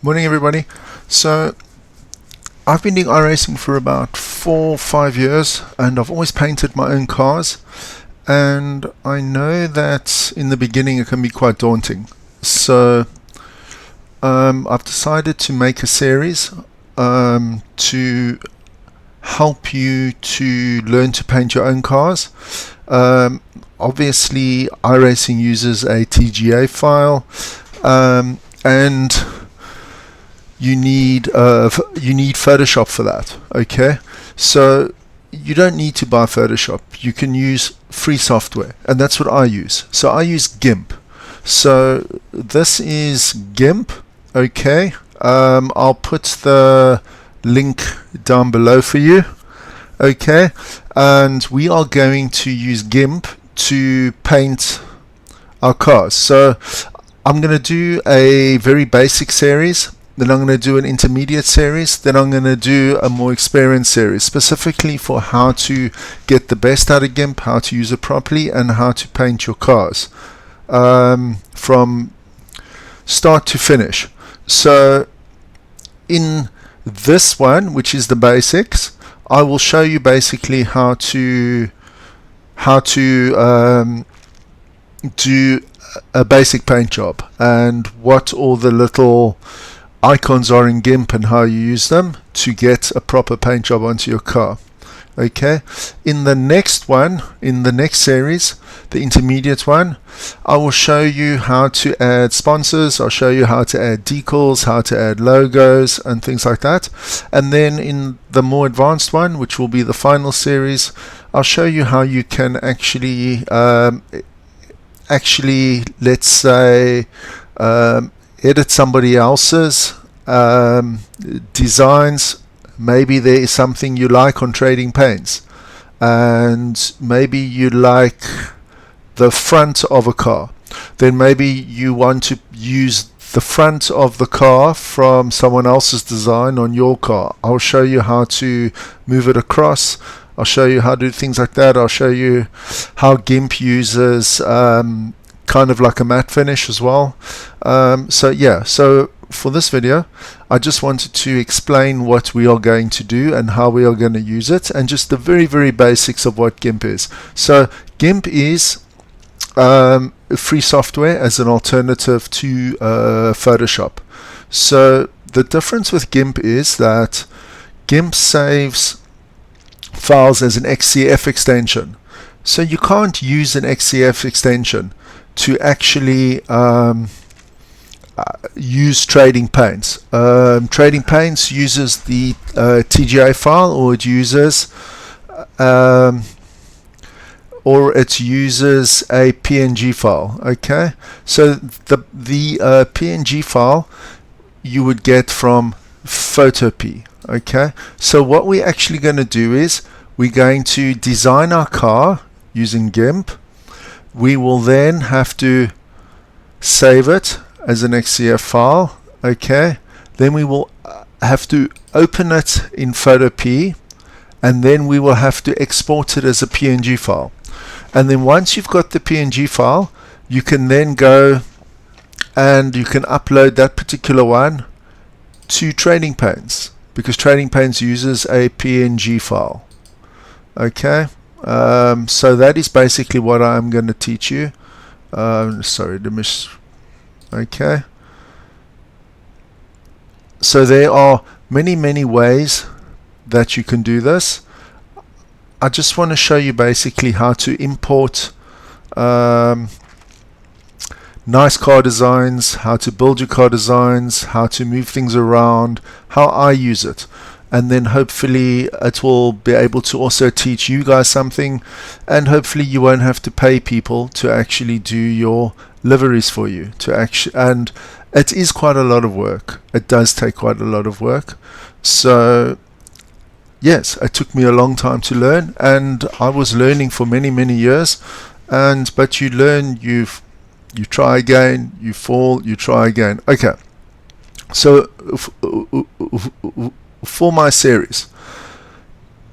Morning everybody. So I've been doing iRacing for about 4 or 5 years and I've always painted my own cars, and I know that in the beginning it can be quite daunting. So I've decided to make a series to help you to learn to paint your own cars. Obviously iRacing uses a TGA file, and you need Photoshop for that. Okay, so you don't need to buy Photoshop. You can use free software, and that's what I use. So I use GIMP. So this is GIMP. Okay, I'll put the link down below for you. Okay, and we are going to use GIMP to paint our cars. So I'm going to do a very basic series, then I'm going to do an intermediate series, then I'm going to do a more experienced series, specifically for how to get the best out of GIMP, how to use it properly, and how to paint your cars from start to finish. So in this one, which is the basics, I will show you basically how to do a basic paint job and what all the little icons are in GIMP and how you use them to get a proper paint job onto your car. Okay, in the next one, in the next series, the intermediate one, I will show you how to add sponsors, I'll show you how to add decals, how to add logos and things like that. And then in the more advanced one, which will be the final series, I'll show you how you can actually let's say edit somebody else's designs. Maybe there is something you like on trading paints, and maybe you like the front of a car. Then maybe you want to use the front of the car from someone else's design on your car. I'll show you how to move it across. I'll show you how to do things like that. I'll show you how GIMP uses kind of like a matte finish as well. So for this video, I just wanted to explain what we are going to do and how we are going to use it, and just the very basics of what GIMP is. So GIMP is free software as an alternative to Photoshop. So the difference with GIMP is that GIMP saves files as an XCF extension. So you can't use an XCF extension to actually use trading paints. Trading paints uses the TGA file, or it uses a PNG file. Okay, so the PNG file you would get from Photopea. Okay, so what we're actually going to do is we're going to design our car using GIMP. We will then have to save it as an XCF file. Okay, then we will have to open it in Photopea, and then we will have to export it as a PNG file. And then once you've got the PNG file, you can then go and you can upload that particular one to Trading Paints, because Trading Paints uses a PNG file. Okay, so that is basically what I'm going to teach you. Okay, so there are many ways that you can do this. I just want to show you basically how to import nice car designs, how to build your car designs, how to move things around, how I use it. And then hopefully it will be able to also teach you guys something, and hopefully you won't have to pay people to actually do your liveries for you. And it is quite a lot of work. It does take quite a lot of work. So yes, it took me a long time to learn, and I was learning for many years. But you learn, you try again, you fall, you try again. Okay, so for my series,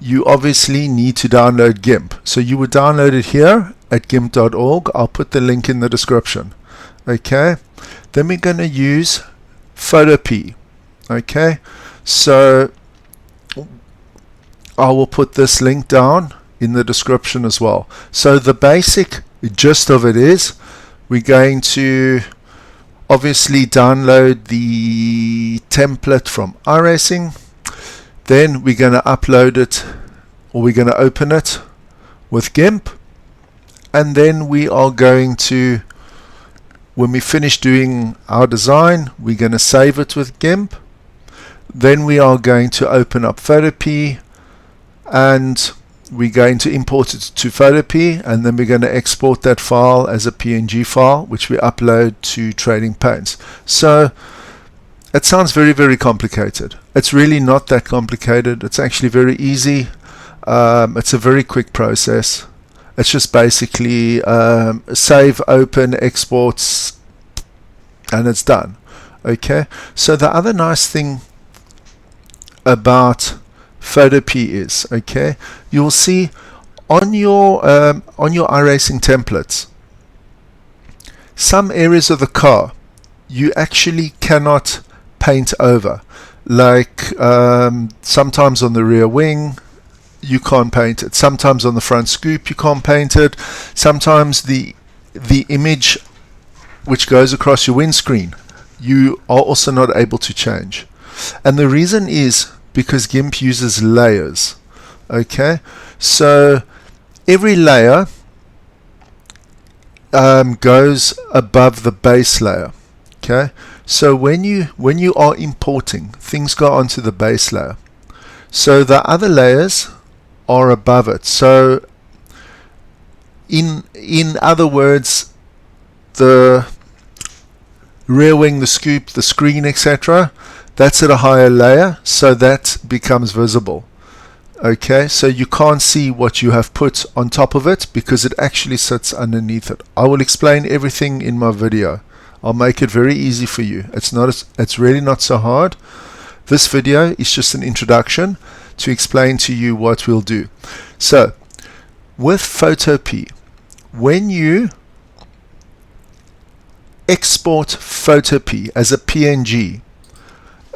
you obviously need to download GIMP. So you would download it here at gimp.org. I'll put the link in the description. Okay, then we're going to use Photopea. Okay, so I will put this link down in the description as well. So the basic gist of it is we're going to obviously download the template from Iracing. Then we're going to upload it, or we're going to open it with GIMP, and then we are going to, when we finish doing our design, we're going to save it with GIMP. Then we are going to open up Photopea, and we're going to import it to Photopea, and then we're going to export that file as a PNG file, which we upload to Trading Paints. So it sounds very, very complicated. It's really not that complicated. It's actually very easy. It's a very quick process. It's just basically save, open, exports, and it's done. Okay. So the other nice thing about Photopea is, okay, you'll see on your Iracing templates, some areas of the car you actually cannot paint over. Like sometimes on the rear wing you can't paint it. Sometimes on the front scoop you can't paint it. Sometimes the image which goes across your windscreen you are also not able to change. And the reason is because GIMP uses layers. Okay, so every layer goes above the base layer. Okay, so when you are importing, things go onto the base layer. So the other layers are above it. So in other words, the rear wing, the scoop, the screen, etc., that's at a higher layer, so that becomes visible. Okay, so you can't see what you have put on top of it because it actually sits underneath it. I will explain everything in my video. I'll make it very easy for you. It's really not so hard. This video is just an introduction to explain to you what we'll do. So with Photopea, when you export Photopea as a PNG,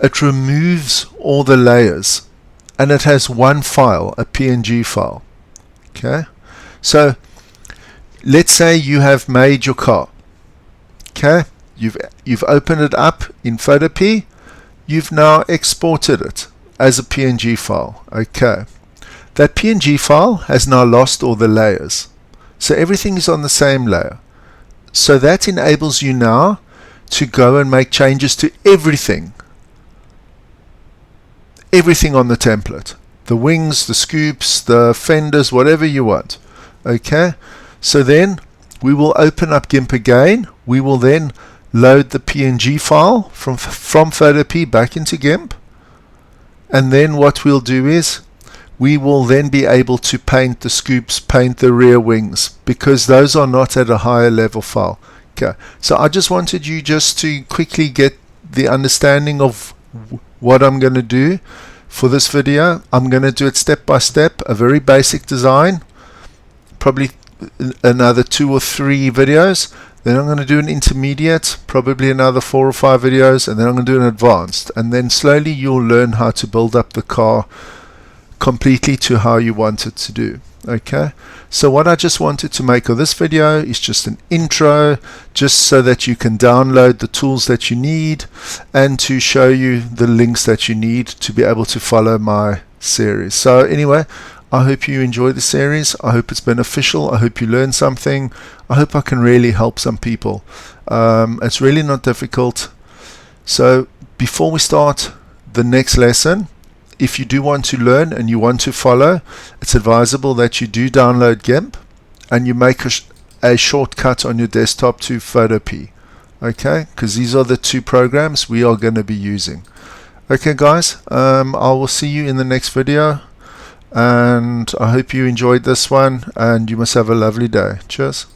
it removes all the layers and it has one file, a PNG file. Okay, so let's say you have made your car. Okay, you've opened it up in Photopea, you've now exported it as a PNG file. Okay, that PNG file has now lost all the layers, so everything is on the same layer. So that enables you now to go and make changes to everything on the template, the wings, the scoops, the fenders, whatever you want. Okay, so then we will open up GIMP again. We will then load the PNG file from Photopea back into GIMP, and then what we'll do is we will then be able to paint the scoops, paint the rear wings, because those are not at a higher level file. Okay, so I just wanted you just to quickly get the understanding of what I'm going to do for this video. I'm going to do it step by step, a very basic design, probably another 2 or 3 videos. Then I'm going to do an intermediate, probably another 4 or 5 videos, and then I'm going to do an advanced. And then slowly you'll learn how to build up the car completely to how you want it to do. Okay, so what I just wanted to make of this video is just an intro, just so that you can download the tools that you need and to show you the links that you need to be able to follow my series. So anyway, I hope you enjoy the series. I hope it's beneficial. I hope you learn something. I hope I can really help some people. It's really not difficult. So before we start the next lesson, if you do want to learn and you want to follow, it's advisable that you do download GIMP and you make a shortcut on your desktop to Photopea. Okay, because these are the 2 programs we are going to be using. Okay guys, I will see you in the next video, and I hope you enjoyed this one, and you must have a lovely day. Cheers.